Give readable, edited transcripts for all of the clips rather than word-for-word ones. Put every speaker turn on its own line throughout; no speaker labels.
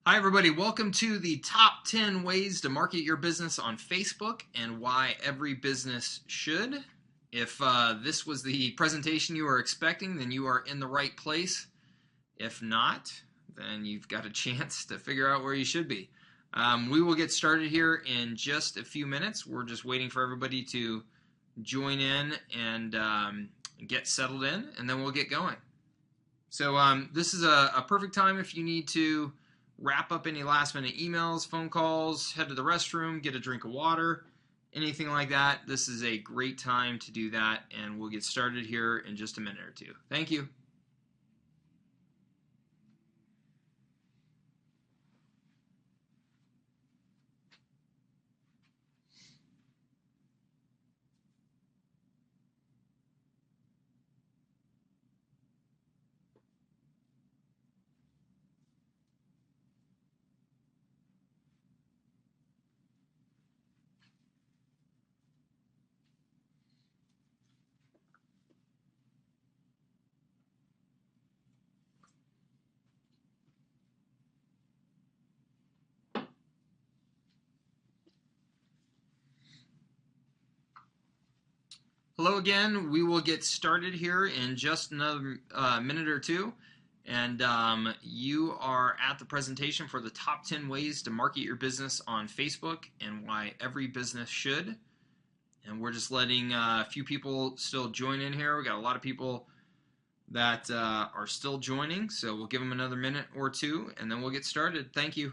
Hi, everybody. Welcome to the top 10 ways to market your business on Facebook and why every business should. If this was the presentation you were expecting, then you are in the right place. If not, then you've got a chance to figure out where you should be. We will get started here in just a few minutes. We're just waiting for everybody to join in and get settled in, and then we'll get going. So this is a perfect time if you need to wrap up any last minute emails, phone calls, head to the restroom, get a drink of water, anything like that. This is a great time to do that, and we'll get started here in just a minute or two. Thank you. Hello again. We will get started here in just another minute or two. And you are at the presentation for the top 10 ways to market your business on Facebook and why every business should. And we're just letting a few people still join in here. We got a lot of people that are still joining, so we'll give them another minute or two, and then we'll get started. Thank you.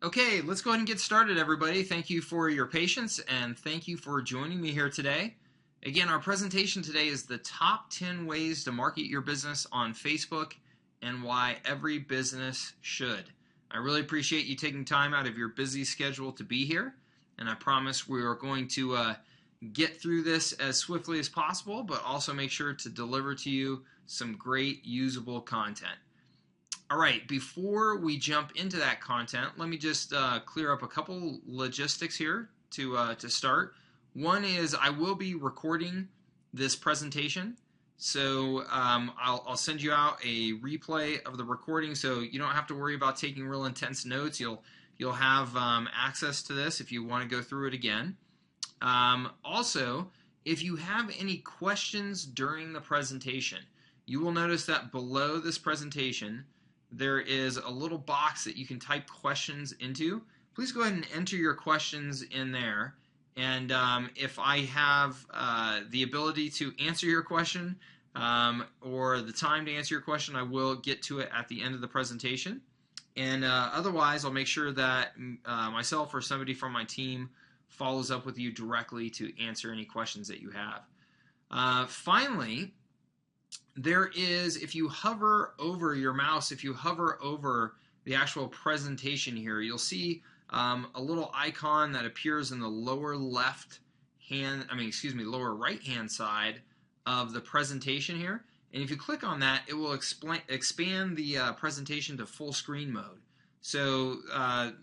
Okay, let's go ahead and get started, everybody. Thank you for your patience, and thank you for joining me here today. Again, our presentation today is the top 10 ways to market your business on Facebook and why every business should. I really appreciate you taking time out of your busy schedule to be here, and I promise we are going to get through this as swiftly as possible, but also make sure to deliver to you some great usable content. All right, before we jump into that content, let me just clear up a couple logistics here to start. One is I will be recording this presentation, so I'll send you out a replay of the recording, so you don't have to worry about taking real intense notes. You'll have access to this if you want to go through it again. Also, if you have any questions during the presentation, you will notice that below this presentation there is a little box that you can type questions into. Please go ahead and enter your questions in there, and if I have the ability to answer your question or the time to answer your question, I will get to it at the end of the presentation. And otherwise, I'll make sure that myself or somebody from my team follows up with you directly to answer any questions that you have. Finally, there is, if you hover over your mouse, if you hover over the actual presentation here, you'll see a little icon that appears in the lower lower right hand side of the presentation here. And if you click on that, it will expand the presentation to full screen mode. So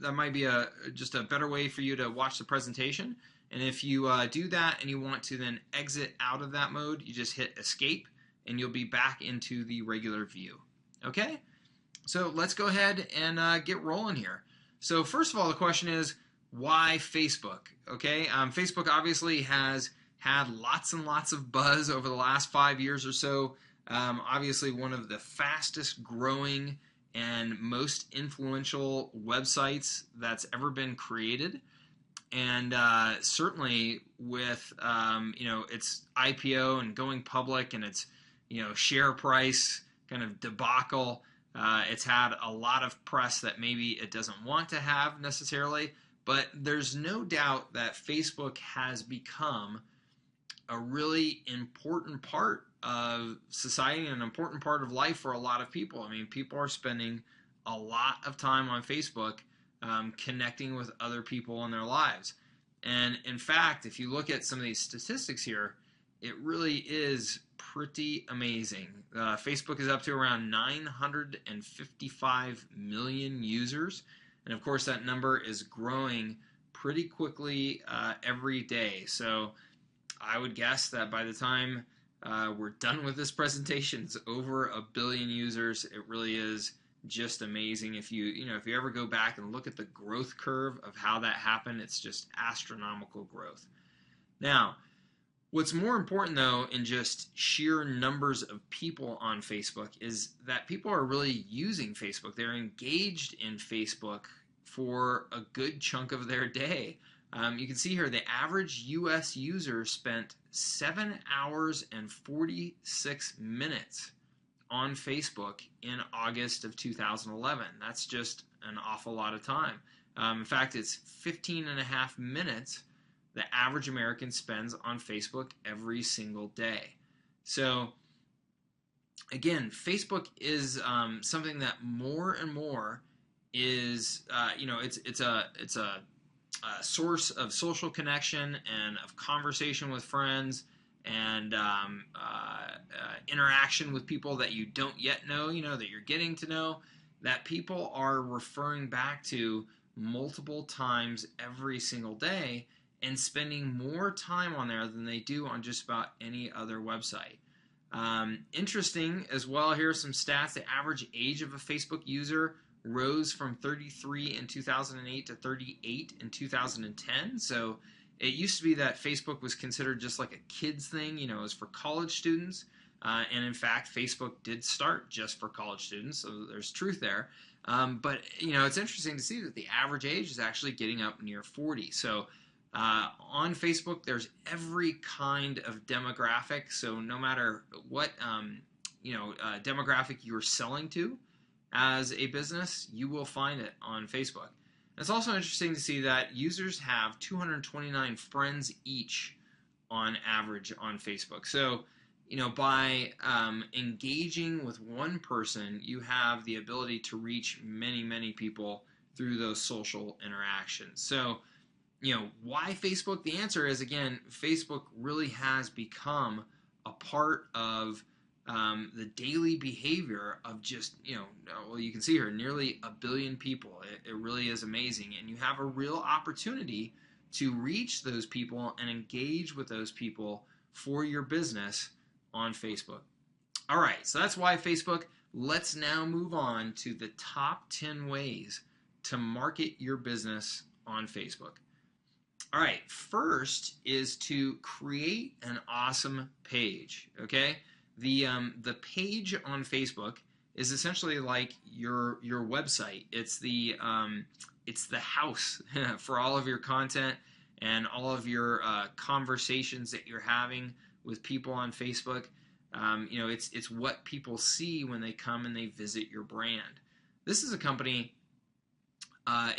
that might be just a better way for you to watch the presentation. And if you do that and you want to then exit out of that mode, you just hit escape, and you'll be back into the regular view. Okay? So let's go ahead and get rolling here. So first of all, the question is, why Facebook? Okay, Facebook obviously has had lots and lots of buzz over the last 5 years or so. Obviously one of the fastest growing and most influential websites that's ever been created. And certainly with its IPO and going public and its share price kind of debacle, it's had a lot of press that maybe it doesn't want to have necessarily. But there's no doubt that Facebook has become a really important part of society and an important part of life for a lot of people. I mean, people are spending a lot of time on Facebook connecting with other people in their lives. And in fact, if you look at some of these statistics here, it really is pretty amazing. Facebook is up to around 955 million users. And of course, that number is growing pretty quickly every day. So I would guess that by the time we're done with this presentation, it's over 1 billion users. It really is just amazing. If you ever go back and look at the growth curve of how that happened, it's just astronomical growth. Now, what's more important though in just sheer numbers of people on Facebook is that people are really using Facebook. They're engaged in Facebook for a good chunk of their day. You can see here the average U.S. user spent 7 hours and 46 minutes on Facebook in August of 2011. That's just an awful lot of time. In fact, it's 15 and a half minutes the average American spends on Facebook every single day. So again, Facebook is something that more and more is it's a source of social connection and of conversation with friends and interaction with people that you don't yet know, that you're getting to know, that people are referring back to multiple times every single day and spending more time on there than they do on just about any other website. Interesting as well, here are some stats. The average age of a Facebook user rose from 33 in 2008 to 38 in 2010. So it used to be that Facebook was considered just like a kid's thing, it was for college students. And in fact, Facebook did start just for college students, so there's truth there. But it's interesting to see that the average age is actually getting up near 40. So on Facebook, there's every kind of demographic. So no matter what demographic you're selling to as a business, you will find it on Facebook. It's also interesting to see that users have 229 friends each on average on Facebook. So, by engaging with one person, you have the ability to reach many, many people through those social interactions. So, why Facebook? The answer is, again, Facebook really has become a part of the daily behavior of just, you can see here, nearly 1 billion people. It really is amazing. And you have a real opportunity to reach those people and engage with those people for your business on Facebook. All right, so that's why Facebook. Let's now move on to the top 10 ways to market your business on Facebook. All right, first is to create an awesome page, okay? The page on Facebook is essentially like your website. It's the house for all of your content and all of your conversations that you're having with people on Facebook. It's what people see when they come and they visit your brand. This is a company,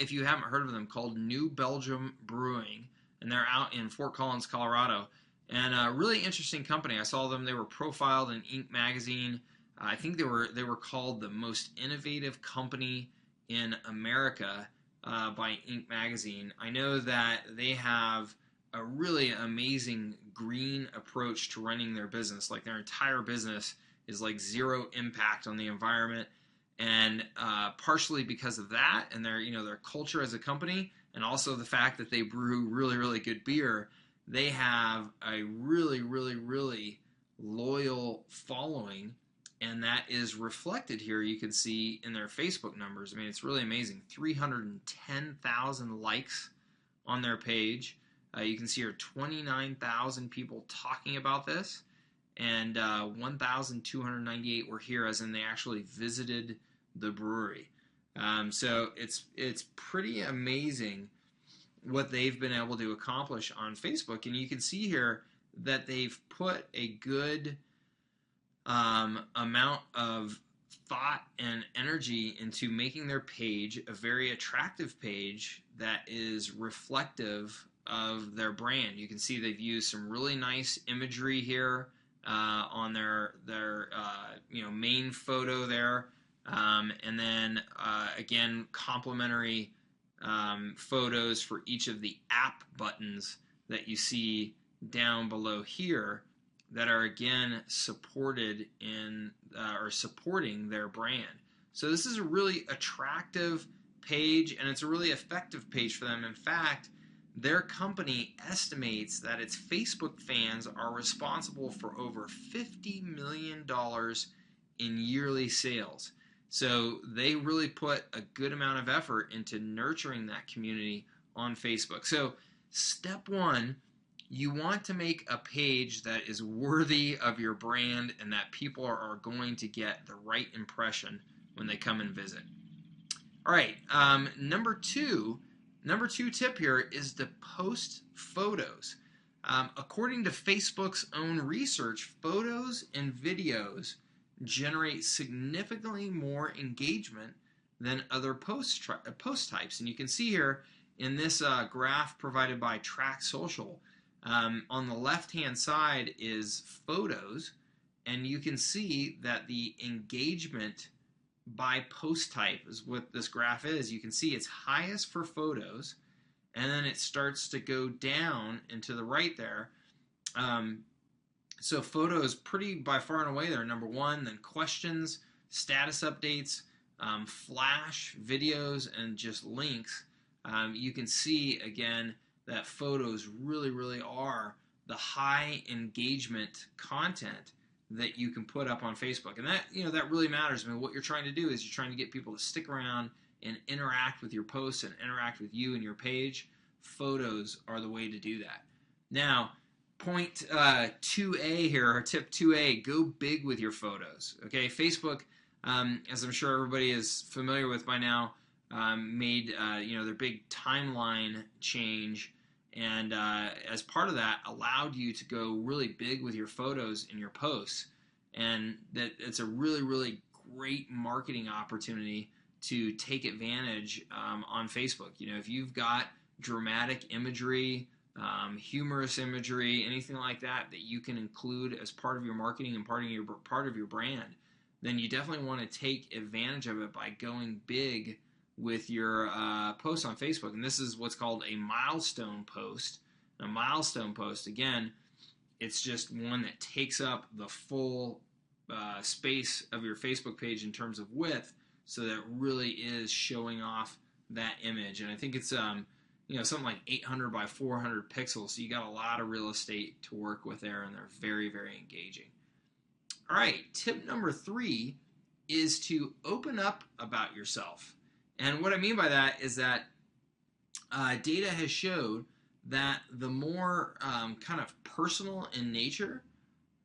if you haven't heard of them, called New Belgium Brewing, and they're out in Fort Collins, Colorado. And a really interesting company. I saw them. They were profiled in Inc. magazine. I think they were called the most innovative company in America by Inc. magazine. I know that they have a really amazing green approach to running their business. Like their entire business is like zero impact on the environment, and partially because of that and their culture as a company, and also the fact that they brew really, really good beer. They have a really, really, really loyal following, and that is reflected here. You can see in their Facebook numbers. I mean, it's really amazing. 310,000 likes on their page. You can see here 29,000 people talking about this, and 1,298 were here, as in they actually visited the brewery. So it's pretty amazing what they've been able to accomplish on Facebook, and you can see here that they've put a good amount of thought and energy into making their page a very attractive page that is reflective of their brand. You can see they've used some really nice imagery here on their main photo there, and then again complementary photos for each of the app buttons that you see down below here that are again supported in or supporting their brand. So this is a really attractive page, and it's a really effective page for them. In fact, their company estimates that its Facebook fans are responsible for over $50 million in yearly sales. So they really put a good amount of effort into nurturing that community on Facebook. So step one, you want to make a page that is worthy of your brand and that people are going to get the right impression when they come and visit. All right, number two tip here is to post photos. According to Facebook's own research, photos and videos generate significantly more engagement than other post types. And you can see here in this graph provided by Track Social, on the left-hand side is photos, and you can see that the engagement by post type is what this graph is. You can see it's highest for photos, and then it starts to go down and to the right there. So photos pretty by far and away they're number one, then questions, status updates, flash videos, and just links. You can see again that photos really are the high engagement content that you can put up on Facebook, and that that really matters. I mean, what you're trying to do is you're trying to get people to stick around and interact with your posts and interact with you and your page. Photos are the way to do that. Now, point 2A here, or tip 2A, go big with your photos. Okay, Facebook, as I'm sure everybody is familiar with by now, made their big timeline change, and as part of that allowed you to go really big with your photos in your posts, and that it's a really great marketing opportunity to take advantage on Facebook. If you've got dramatic imagery, humorous imagery, anything like that you can include as part of your marketing and part of your brand, then you definitely want to take advantage of it by going big with your posts on Facebook. And this is what's called a milestone post. A milestone post, again, it's just one that takes up the full space of your Facebook page in terms of width, so that it really is showing off that image. And I think it's something like 800 by 400 pixels, so you got a lot of real estate to work with there, and they're very engaging. All right, tip number 3 is to open up about yourself. And what I mean by that is that data has showed that the more kind of personal in nature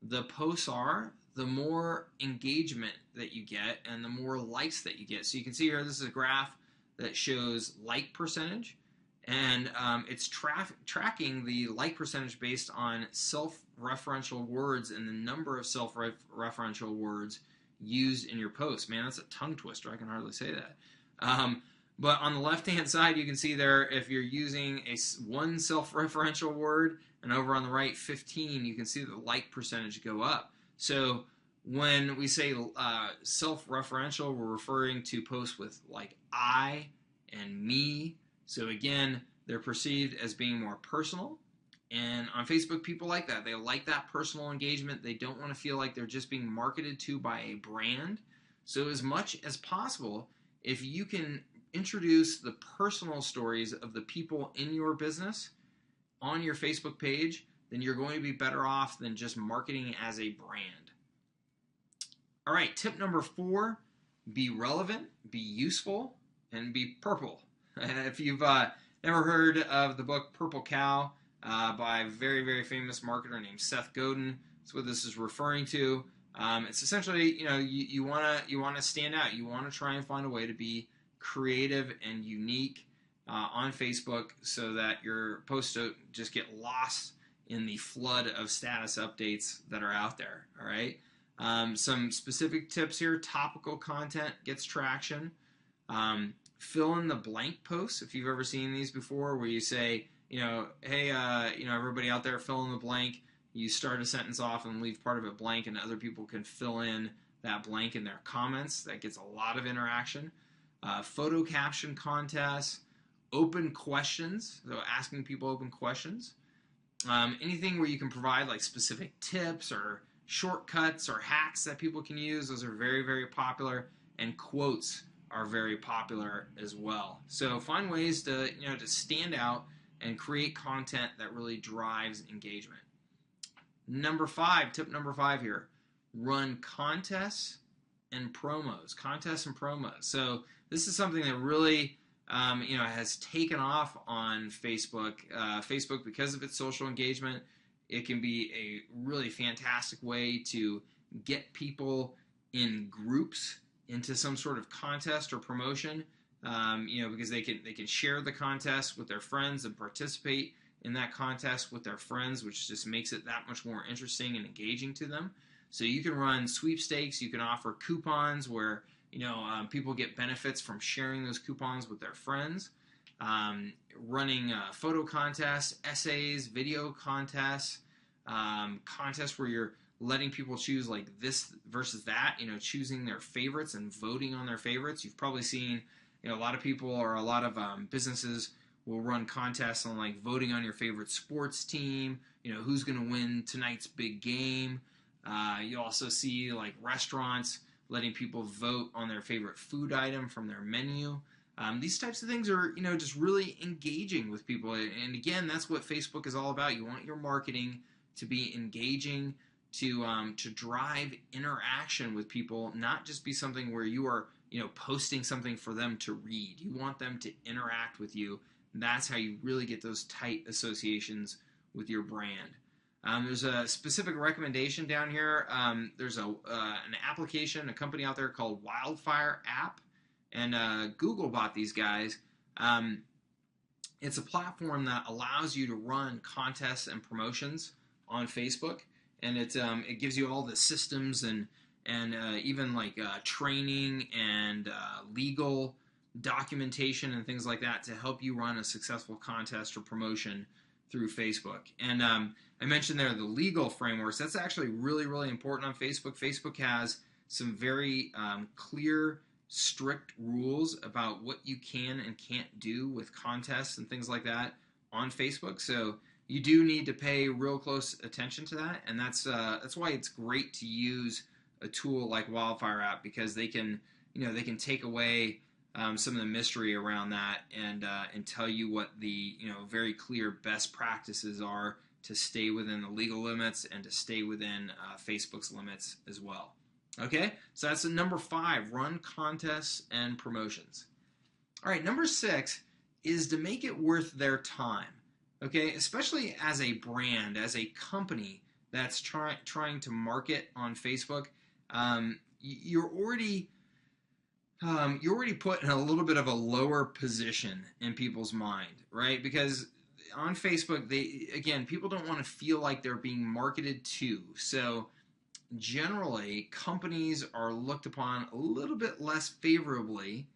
the posts are, the more engagement that you get and the more likes that you get. So you can see here, this is a graph that shows like percentage, and it's tracking the like percentage based on self-referential words and the number of self-referential words used in your post. Man, that's a tongue twister. I can hardly say that. But on the left-hand side, you can see there if you're using one self-referential word, and over on the right, 15, you can see the like percentage go up. So when we say self-referential, we're referring to posts with like I and me. So again, they're perceived as being more personal. And on Facebook, people like that. They like that personal engagement. They don't want to feel like they're just being marketed to by a brand. So as much as possible, if you can introduce the personal stories of the people in your business on your Facebook page, then you're going to be better off than just marketing as a brand. All right, tip number 4, be relevant, be useful, and be purple. If you've never heard of the book Purple Cow by a very famous marketer named Seth Godin, that's what this is referring to. It's essentially, you wanna stand out. You want to try and find a way to be creative and unique on Facebook, so that your posts don't just get lost in the flood of status updates that are out there. All right. Some specific tips here: topical content gets traction. Fill in the blank posts. If you've ever seen these before, where you say, hey, everybody out there, fill in the blank. You start a sentence off and leave part of it blank, and other people can fill in that blank in their comments. That gets a lot of interaction. Photo caption contests, open questions, so asking people open questions. Anything where you can provide like specific tips or shortcuts or hacks that people can use. Those are very, very popular, and quotes are very popular as well. So find ways to stand out and create content that really drives engagement. Tip number 5 here: run contests and promos. So this is something that really has taken off on Facebook. Facebook, because of its social engagement, it can be a really fantastic way to get people in groups into some sort of contest or promotion. Because they can share the contest with their friends and participate in that contest with their friends, which just makes it that much more interesting and engaging to them. So you can run sweepstakes. You can offer coupons where people get benefits from sharing those coupons with their friends. Running photo contests, essays, video contests, contests where you're letting people choose like this versus that, choosing their favorites and voting on their favorites. You've probably seen, a lot of people or a lot of businesses will run contests on like voting on your favorite sports team, who's going to win tonight's big game. You also see like restaurants letting people vote on their favorite food item from their menu. These types of things are, just really engaging with people. And again, that's what Facebook is all about. You want your marketing to be engaging, to drive interaction with people, not just be something where you are, posting something for them to read. You want them to interact with you. That's how you really get those tight associations with your brand. There's a specific recommendation down here. There's an application, a company out there called Wildfire App, and Google bought these guys. It's a platform that allows you to run contests and promotions on Facebook, and it gives you all the systems and even like training and legal documentation and things like that to help you run a successful contest or promotion through Facebook. And I mentioned there the legal frameworks. That's actually really, really important on Facebook. Facebook has some very clear, strict rules about what you can and can't do with contests and things like that on Facebook. So you do need to pay real close attention to that, and that's why it's great to use a tool like Wildfire App, because they can take away some of the mystery around that and tell you what the very clear best practices are to stay within the legal limits and to stay within Facebook's limits as well. Okay, so that's number 5: run contests and promotions. All right, number 6 is to make it worth their time. Okay, especially as a brand, as a company that's trying to market on Facebook, you're already put in a little bit of a lower position in people's mind, right? Because on Facebook, people don't want to feel like they're being marketed to. So generally, companies are looked upon a little bit less favorably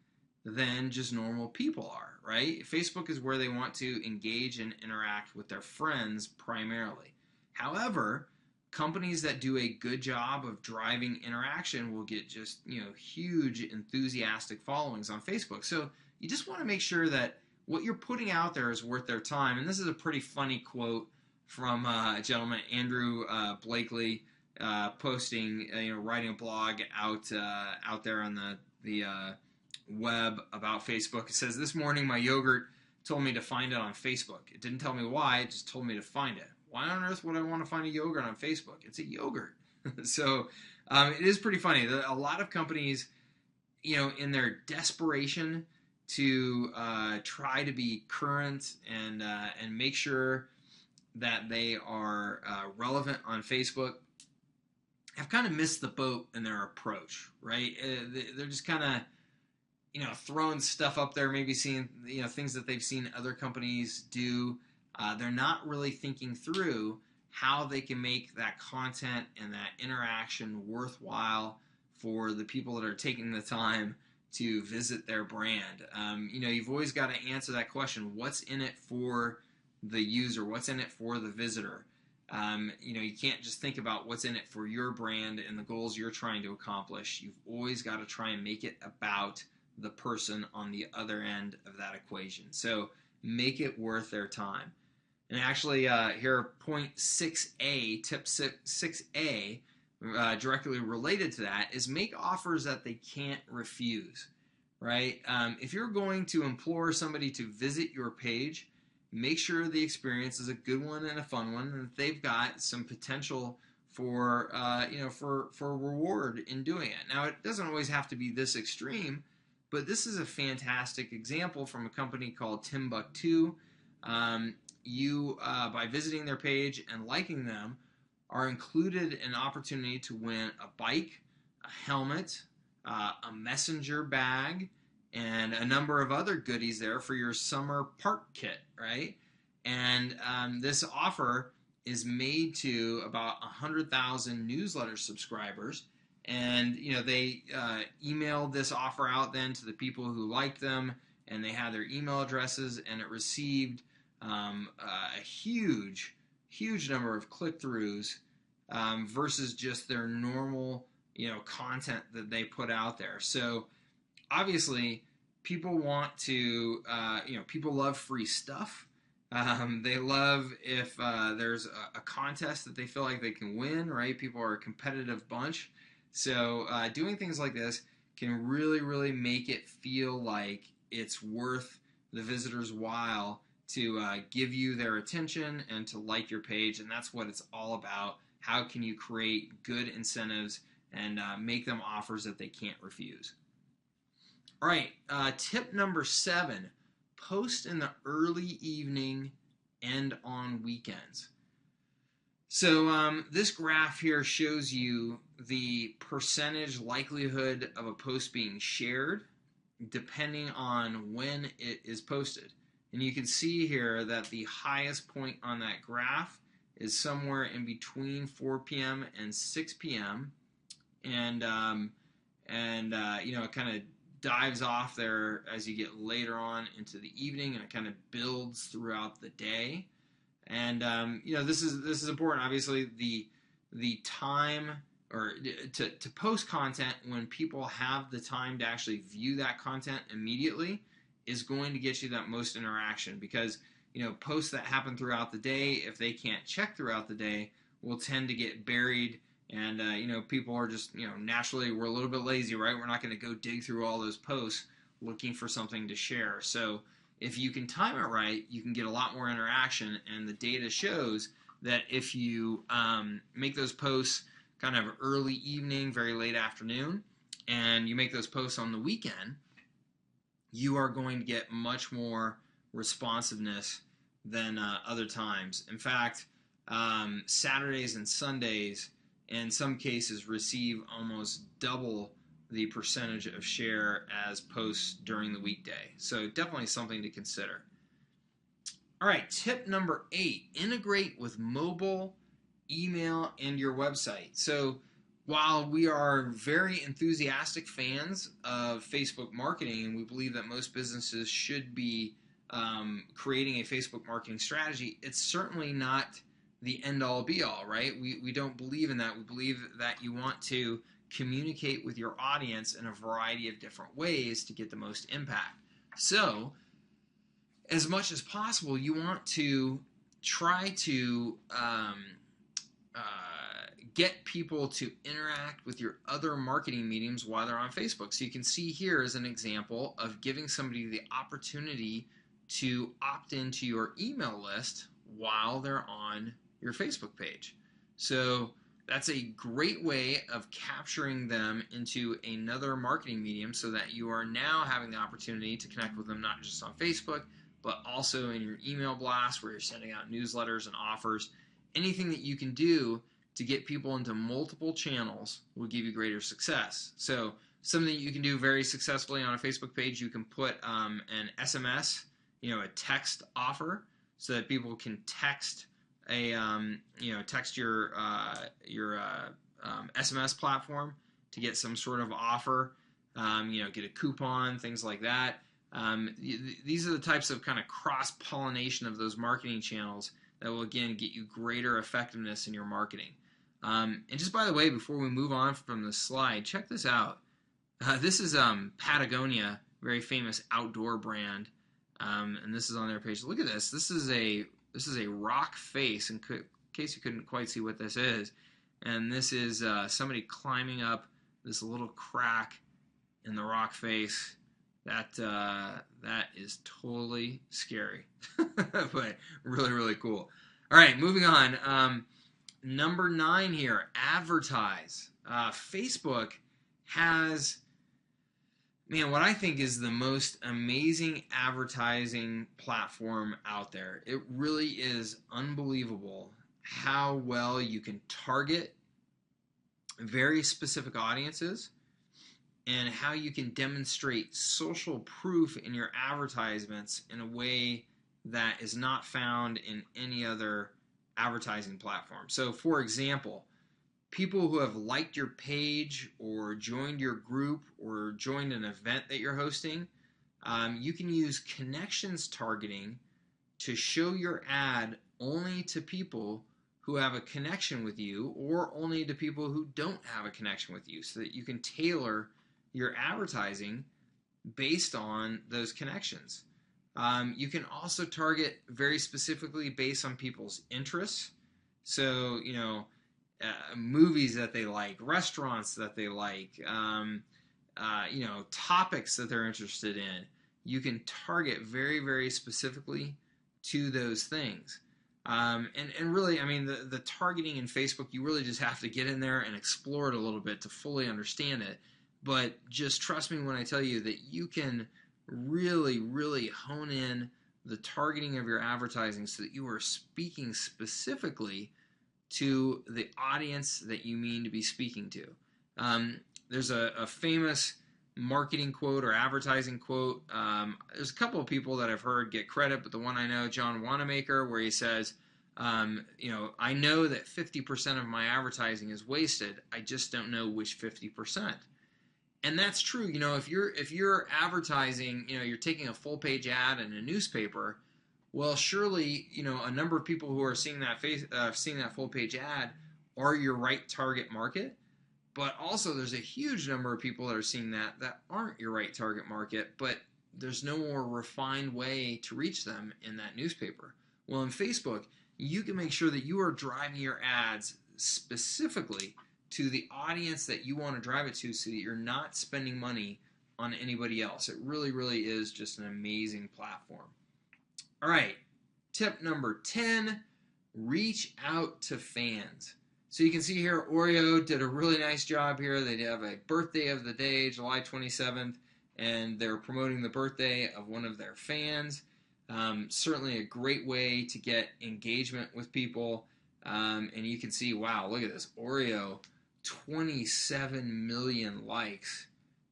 than just normal people are, right? Facebook is where they want to engage and interact with their friends primarily. However, companies that do a good job of driving interaction will get just, huge enthusiastic followings on Facebook. So you just want to make sure that what you're putting out there is worth their time. And this is a pretty funny quote from a gentleman, Andrew Blakely, posting, writing a blog out there on the web about Facebook. It says, "This morning my yogurt told me to find it on Facebook. It didn't tell me why, it just told me to find it. Why on earth would I want to find a yogurt on Facebook? It's a yogurt." So it is pretty funny. A lot of companies, in their desperation to try to be current and make sure that they are relevant on Facebook, have kind of missed the boat in their approach, right? They're just kind of, throwing stuff up there, maybe seeing, things that they've seen other companies do. They're not really thinking through how they can make that content and that interaction worthwhile for the people that are taking the time to visit their brand. You've always got to answer that question: what's in it for the user? What's in it for the visitor? You can't just think about what's in it for your brand and the goals you're trying to accomplish. You've always got to try and make it about the person on the other end of that equation. So make it worth their time. And actually, here, point 6A, tip 6A, directly related to that, is make offers that they can't refuse, right? If you're going to implore somebody to visit your page, make sure the experience is a good one and a fun one, and that they've got some potential for reward in doing it. Now, it doesn't always have to be this extreme, but this is a fantastic example from a company called Timbuk2. By visiting their page and liking them, are included an opportunity to win a bike, a helmet, a messenger bag, and a number of other goodies there for your summer park kit, right? And this offer is made to about 100,000 newsletter subscribers. And they emailed this offer out then to the people who liked them, and they had their email addresses, and it received a huge number of click-throughs versus just their normal content that they put out there. So obviously, people want to people love free stuff. They love if there's a contest that they feel like they can win, right? People are a competitive bunch. So doing things like this can really make it feel like it's worth the visitor's while to give you their attention and to like your page, and that's what it's all about. How can you create good incentives and make them offers that they can't refuse? All right, tip number 7, post in the early evening and on weekends. So this graph here shows you the percentage likelihood of a post being shared depending on when it is posted. And you can see here that the highest point on that graph is somewhere in between 4 p.m. and 6 p.m. And it kind of dives off there as you get later on into the evening, and it kind of builds throughout the day. And this is important. Obviously, the time or to post content when people have the time to actually view that content immediately is going to get you that most interaction, because posts that happen throughout the day, if they can't check throughout the day, will tend to get buried. And people are just naturally, we're a little bit lazy, right? We're not going to go dig through all those posts looking for something to share. So if you can time it right, you can get a lot more interaction. And the data shows that if you make those posts kind of early evening, very late afternoon, and you make those posts on the weekend, you are going to get much more responsiveness than other times. In fact, Saturdays and Sundays, in some cases, receive almost double the percentage of share as posts during the weekday. So definitely something to consider. All right, tip number 8, integrate with mobile, email, and your website. So while we are very enthusiastic fans of Facebook marketing, and we believe that most businesses should be creating a Facebook marketing strategy, it's certainly not the end-all be-all, right? We don't believe in that. We believe that you want to communicate with your audience in a variety of different ways to get the most impact. So as much as possible, you want to try to get people to interact with your other marketing mediums while they're on Facebook. So you can see here as an example of giving somebody the opportunity to opt into your email list while they're on your Facebook page. So that's a great way of capturing them into another marketing medium, so that you are now having the opportunity to connect with them not just on Facebook, but also in your email blast where you're sending out newsletters and offers. Anything that you can do to get people into multiple channels will give you greater success. So something that you can do very successfully on a Facebook page, you can put an SMS, a text offer, so that people can text text your SMS platform to get some sort of offer, get a coupon, things like that. These are the types of kind of cross-pollination of those marketing channels that will, again, get you greater effectiveness in your marketing. And just by the way, before we move on from the slide, check this out. This is Patagonia, very famous outdoor brand, and this is on their page. Look at this. This is a rock face, in case you couldn't quite see what this is. And this is somebody climbing up this little crack in the rock face. That is totally scary, but really, really cool. All right, moving on. Number 9 here, advertise. Facebook has, what I think is the most amazing advertising platform out there. It really is unbelievable how well you can target very specific audiences and how you can demonstrate social proof in your advertisements in a way that is not found in any other advertising platform. So, for example, people who have liked your page or joined your group or joined an event that you're hosting, you can use connections targeting to show your ad only to people who have a connection with you or only to people who don't have a connection with you, so that you can tailor your advertising based on those connections. You can also target very specifically based on people's interests. So, movies that they like, restaurants that they like, topics that they're interested in. You can target very, very specifically to those things. And really, the targeting in Facebook, you really just have to get in there and explore it a little bit to fully understand it. But just trust me when I tell you that you can really, really hone in the targeting of your advertising so that you are speaking specifically to the audience that you mean to be speaking to. There's a famous marketing quote or advertising quote. There's a couple of people that I've heard get credit, but the one I know, John Wanamaker, where he says, I know that 50% of my advertising is wasted. I just don't know which 50%. And that's true. If you're advertising, you're taking a full page ad in a newspaper, well, surely, a number of people who are seeing that full page ad are your right target market. But also there's a huge number of people that are seeing that aren't your right target market, but there's no more refined way to reach them in that newspaper. Well, in Facebook, you can make sure that you are driving your ads specifically to the audience that you want to drive it to, so that you're not spending money on anybody else. It really, really is just an amazing platform. All right, tip number 10, reach out to fans. So you can see here, Oreo did a really nice job here. They have a birthday of the day, July 27th, and they're promoting the birthday of one of their fans. Certainly a great way to get engagement with people. And you can see, wow, look at this. Oreo, 27 million likes,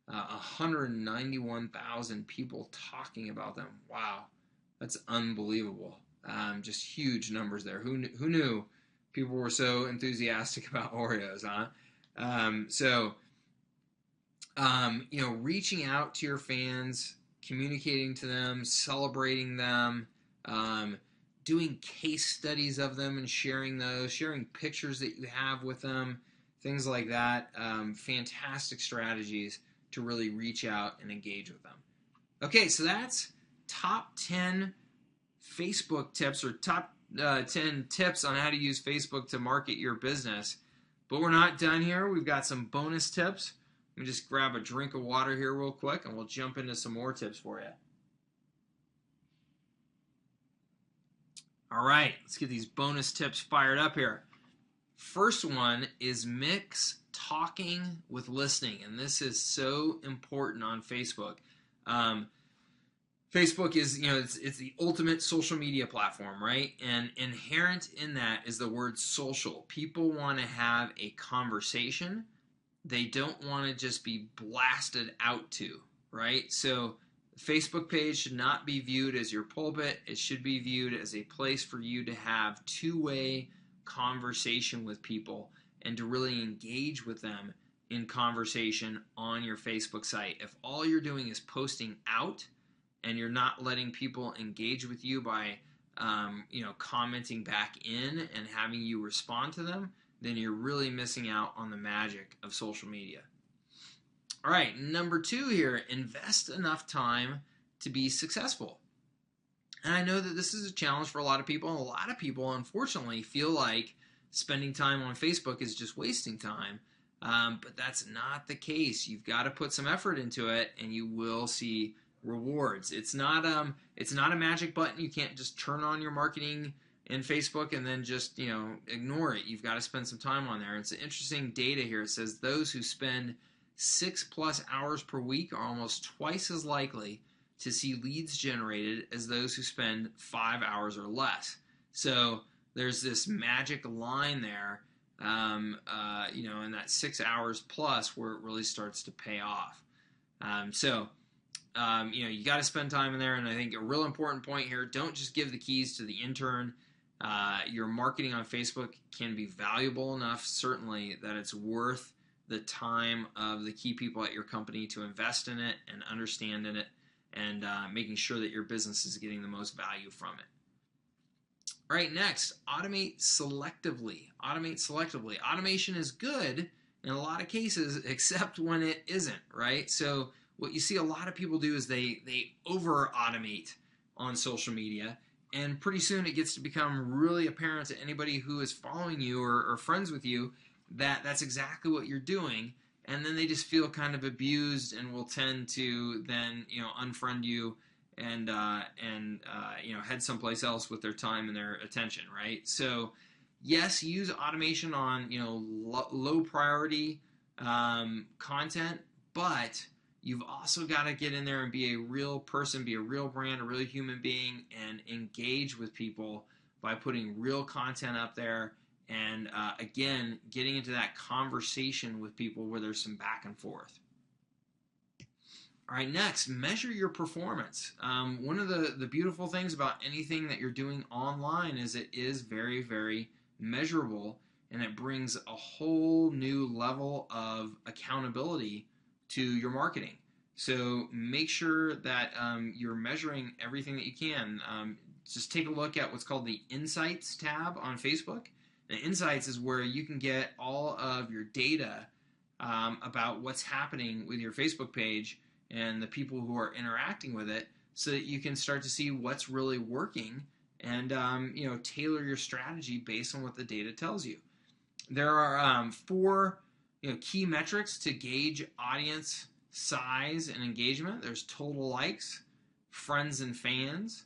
191,000 people talking about them. Wow, that's unbelievable. Just huge numbers there. Who knew people were so enthusiastic about Oreos, huh? Reaching out to your fans, communicating to them, celebrating them, doing case studies of them and sharing those, sharing pictures that you have with them, things like that. Fantastic strategies to really reach out and engage with them. Okay, so that's top 10 Facebook tips, or top 10 tips on how to use Facebook to market your business. But we're not done here. We've got some bonus tips. Let me just grab a drink of water here real quick, and we'll jump into some more tips for you. All right, let's get these bonus tips fired up here. First one is mix talking with listening, and this is so important on Facebook. Facebook is, it's the ultimate social media platform, right? And inherent in that is the word social. People want to have a conversation. They don't want to just be blasted out to, right? So the Facebook page should not be viewed as your pulpit. It should be viewed as a place for you to have two-way conversation with people and to really engage with them in conversation on your Facebook site. If all you're doing is posting out and you're not letting people engage with you by commenting back in and having you respond to them, then you're really missing out on the magic of social media. All right, number 2 here, invest enough time to be successful. And I know that this is a challenge for a lot of people, and a lot of people, unfortunately, feel like spending time on Facebook is just wasting time. But that's not the case. You've got to put some effort into it, and you will see rewards. It's not a magic button. You can't just turn on your marketing in Facebook and then just ignore it. You've got to spend some time on there. It's interesting data here. It says those who spend 6+ hours per week are almost twice as likely to see leads generated as those who spend 5 hours or less. So there's this magic line there, in that 6 hours plus where it really starts to pay off. You got to spend time in there, and I think a real important point here, don't just give the keys to the intern. Your marketing on Facebook can be valuable enough, certainly, that it's worth the time of the key people at your company to invest in it and understand in it, and making sure that your business is getting the most value from it. All right, next, automate selectively. Automate selectively. Automation is good in a lot of cases, except when it isn't, right? So what you see a lot of people do is they over-automate on social media, and pretty soon it gets to become really apparent to anybody who is following you or friends with you that that's exactly what you're doing, and then they just feel kind of abused and will tend to then unfriend you and head someplace else with their time and their attention, right? So yes, use automation on low priority content, but you've also got to get in there and be a real person, be a real brand, a real human being, and engage with people by putting real content up there and, again, getting into that conversation with people where there's some back and forth. All right, next, measure your performance. One of the beautiful things about anything that you're doing online is it is very, very measurable, and it brings a whole new level of accountability to your marketing. So make sure that you're measuring everything that you can. Just take a look at what's called the Insights tab on Facebook. The Insights is where you can get all of your data about what's happening with your Facebook page and the people who are interacting with it, so that you can start to see what's really working and tailor your strategy based on what the data tells you. There are 4 key metrics to gauge audience size and engagement. There's total likes, friends and fans,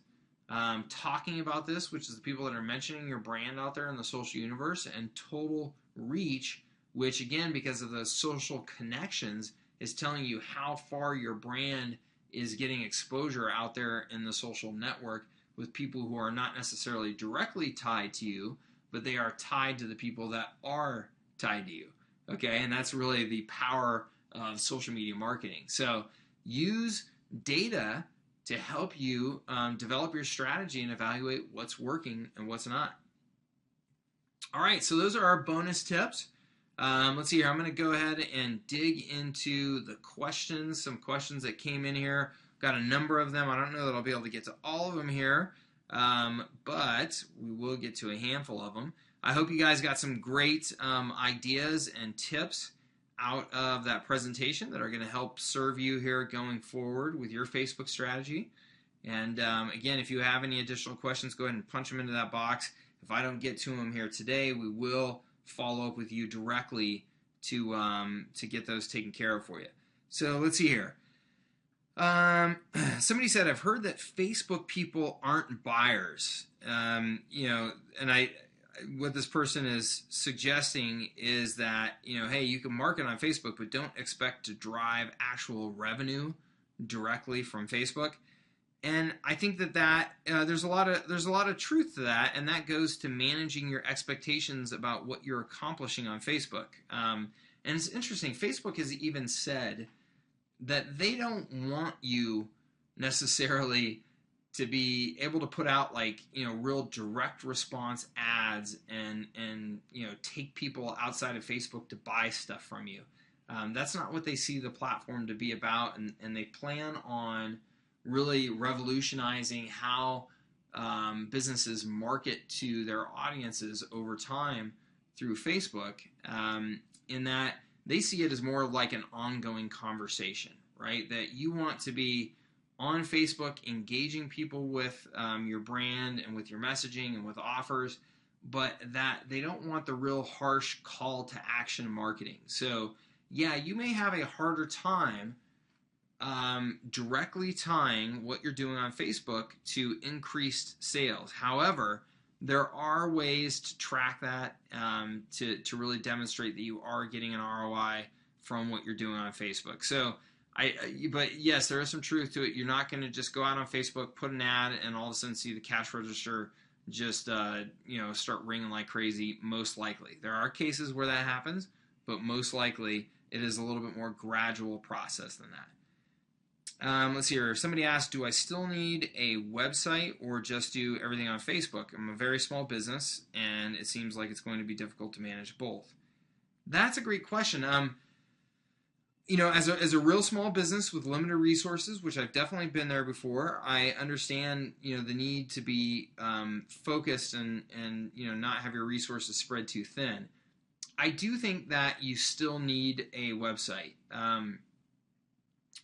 talking about this, which is the people that are mentioning your brand out there in the social universe, and total reach, which again, because of the social connections, is telling you how far your brand is getting exposure out there in the social network with people who are not necessarily directly tied to you, but they are tied to the people that are tied to you. Okay, and that's really the power of social media marketing. So use data to help you develop your strategy and evaluate what's working and what's not. All right, so those are our bonus tips. Let's see here. I'm going to go ahead and dig into the questions, some questions that came in here. Got a number of them. I don't know that I'll be able to get to all of them here, but we will get to a handful of them. I hope you guys got some great ideas and tips out of that presentation that are going to help serve you here going forward with your Facebook strategy. And again, if you have any additional questions, go ahead and punch them into that box. If I don't get to them here today, we will follow up with you directly to get those taken care of for you. So let's see here. Somebody said, I've heard that Facebook people aren't buyers. And what this person is suggesting is that, hey, you can market on Facebook, but don't expect to drive actual revenue directly from Facebook. And I think there's a lot of truth to that, and that goes to managing your expectations about what you're accomplishing on Facebook. And it's interesting. Facebook has even said that they don't want you necessarily to be able to put out real direct response ads and take people outside of Facebook to buy stuff from you. That's not what they see the platform to be about, and they plan on really revolutionizing how businesses market to their audiences over time through Facebook, in that they see it as more like an ongoing conversation, right? That you want to be on Facebook engaging people with your brand and with your messaging and with offers, but that they don't want the real harsh call to action marketing. So yeah, you may have a harder time directly tying what you're doing on Facebook to increased sales. However, there are ways to track that to really demonstrate that you are getting an ROI from what you're doing on Facebook. So, but yes, there is some truth to it. You're not going to just go out on Facebook, put an ad, and all of a sudden see the cash register just start ringing like crazy. Most likely, there are cases where that happens, but most likely it is a little bit more gradual process than that. Let's see here. Somebody asked, do I still need a website or just do everything on Facebook? I'm a very small business, and it seems like it's going to be difficult to manage both. That's a great question. As a real small business with limited resources, which I've definitely been there before, I understand, the need to be focused and not have your resources spread too thin. I do think that you still need a website.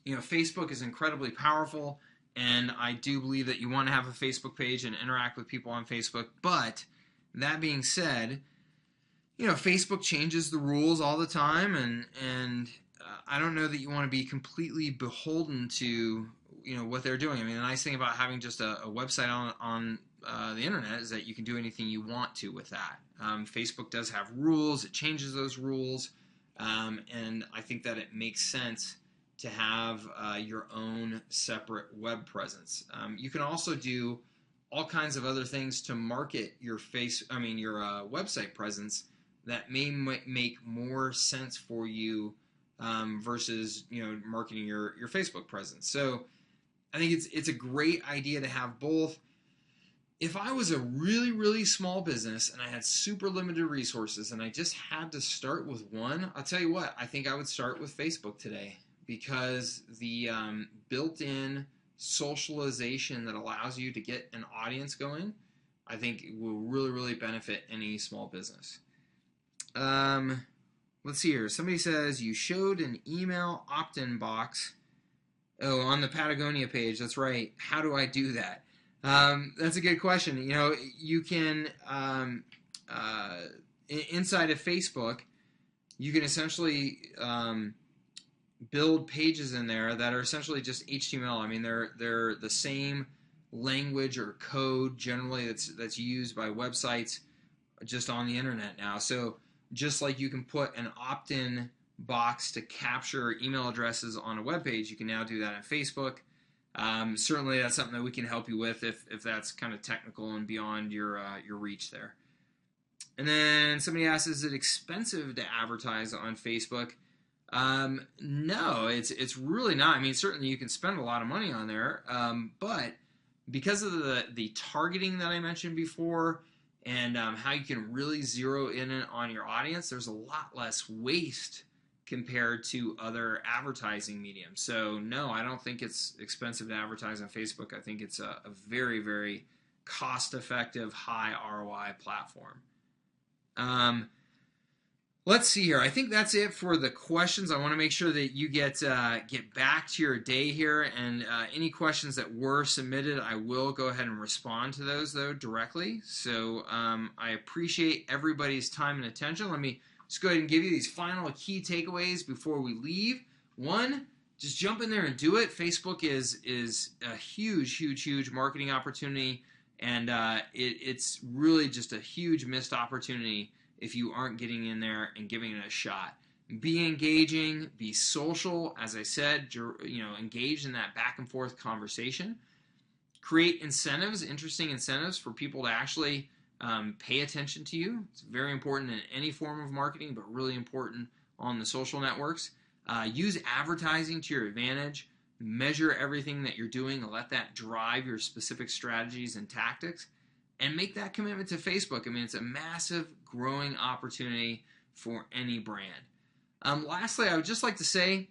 Facebook is incredibly powerful, and I do believe that you want to have a Facebook page and interact with people on Facebook. But that being said, Facebook changes the rules all the time, and I don't know that you want to be completely beholden to what they're doing. I mean, the nice thing about having just a website on the internet is that you can do anything you want to with that. Facebook does have rules; it changes those rules, and I think that it makes sense to have your own separate web presence. You can also do all kinds of other things to market your website presence that may make more sense for you versus marketing your Facebook presence. So I think it's a great idea to have both. If I was a really, really small business and I had super limited resources and I just had to start with one, I'll tell you what, I think I would start with Facebook today, because the built-in socialization that allows you to get an audience going, I think will really, really benefit any small business. Let's see here. Somebody says you showed an email opt-in box. Oh, on the Patagonia page. That's right. How do I do that? That's a good question. You can inside of Facebook, you can essentially build pages in there that are essentially just HTML. I mean, they're the same language or code generally that's used by websites just on the internet now. So just like you can put an opt-in box to capture email addresses on a web page, you can now do that on Facebook. Certainly that's something that we can help you with if that's kind of technical and beyond your reach there. And then somebody asks, is it expensive to advertise on Facebook? No, it's really not. I mean, certainly you can spend a lot of money on there, but because of the targeting that I mentioned before and how you can really zero in on your audience, there's a lot less waste compared to other advertising mediums. So no, I don't think it's expensive to advertise on Facebook. I think it's a very, very cost-effective, high ROI platform. Let's see here. I think that's it for the questions. I want to make sure that you get back to your day here, and any questions that were submitted, I will go ahead and respond to those, though, directly. So I appreciate everybody's time and attention. Let me just go ahead and give you these final key takeaways before we leave. One, just jump in there and do it. Facebook is a huge, huge, huge marketing opportunity, and it's really just a huge missed opportunity if you aren't getting in there and giving it a shot. Be engaging, be social, as I said, engage in that back and forth conversation. Create incentives, interesting incentives for people to actually pay attention to you. It's very important in any form of marketing, but really important on the social networks. Use advertising to your advantage. Measure everything that you're doing and let that drive your specific strategies and tactics. And make that commitment to Facebook. I mean, it's a massive growing opportunity for any brand. Lastly, I would just like to say,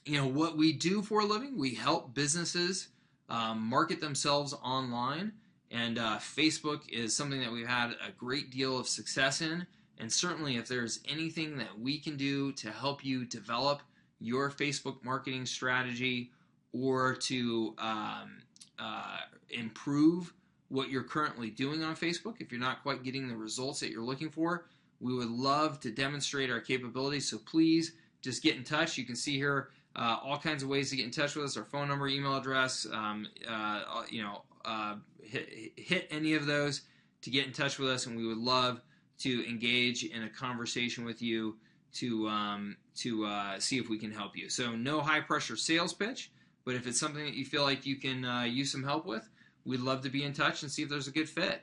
what we do for a living, we help businesses market themselves online. And Facebook is something that we've had a great deal of success in. And certainly if there's anything that we can do to help you develop your Facebook marketing strategy or to improve what you're currently doing on Facebook, if you're not quite getting the results that you're looking for, we would love to demonstrate our capabilities. So please just get in touch. You can see here all kinds of ways to get in touch with us, our phone number, email address, hit any of those to get in touch with us, and we would love to engage in a conversation with you to see if we can help you. So no high-pressure sales pitch, but if it's something that you feel like you can use some help with, we'd love to be in touch and see if there's a good fit.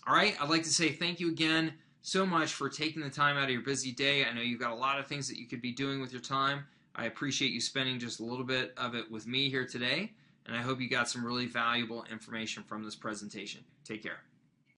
All right, I'd like to say thank you again so much for taking the time out of your busy day. I know you've got a lot of things that you could be doing with your time. I appreciate you spending just a little bit of it with me here today, and I hope you got some really valuable information from this presentation. Take care.